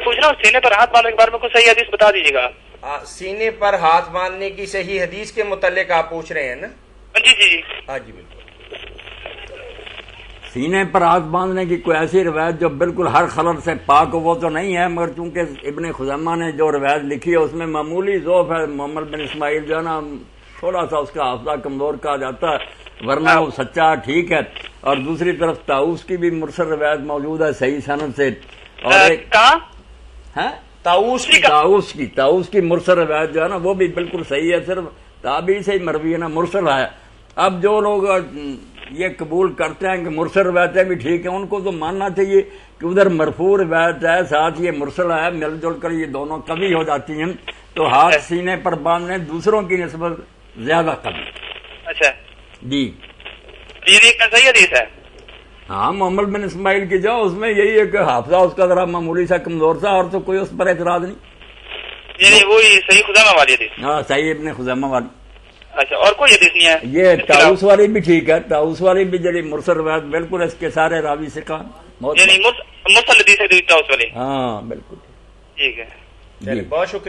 پوچھ رہا ہوں سینے پر ہاتھ باندھنے کے بارے میں کوئی صحیح حدیث بتا دیجیے گا. سینے پر ہاتھ باندھنے کی صحیح حدیث کے متعلق آپ پوچھ رہے ہیں نا؟ جی جی جی. ہاں جی بالکل. سینے پر ہاتھ باندھنے کی کوئی ایسی روایت جو بالکل ہر خلل سے پاک ہو وہ تو نہیں ہے، مگر چونکہ ابن خزیمہ نے جو روایت لکھی ہے اس میں معمولی ضعف ہے. محمد بن اسماعیل جو ہے نا تھوڑا سا اس کا حافظہ کمزور کہا جاتا ہے، ورنہ وہ سچا ٹھیک ہے. اور دوسری طرف طاؤس کی بھی مرسل روایت موجود ہے صحیح سند سے. اور طاؤس کی مرسل روایت جو ہے نا وہ بھی بالکل صحیح ہے، صرف تابعی سے ہی مروی ہے نا، مرسل ہے. اب جو لوگ یہ قبول کرتے ہیں کہ مرسل روایتیں بھی ٹھیک ہیں، ان کو تو ماننا چاہیے کہ ادھر مرفوع روایت ہے ساتھ یہ مرسل ہے، مل جل کر یہ دونوں قوی ہو جاتی ہیں، تو ہاتھ سینے پر باندھنے دوسروں کی نسبت زیادہ قوی. اچھا جی یہ صحیح حدیث ہے. ہاں محمد بن اسماعیل کی جو اس میں یہی ہے کہ حافظہ اس کا ذرا معمولی سا کمزور تھا، اور تو کوئی اس پر اعتراض نہیں. یعنی وہی صحیح خزیمہ والی حدیث. ہاں صحیح ابن خزیمہ والی. اچھا اور کوئی حدیث نہیں ہے؟ یہ طاؤس والی بھی ٹھیک ہے، طاؤس والی بھی جڑی مرسل روایت بالکل اس کے سارے راوی سے کہا یعنی مرسل حدیث ہے طاؤس والی. ہاں بالکل ٹھیک ہے. بہت شکریہ.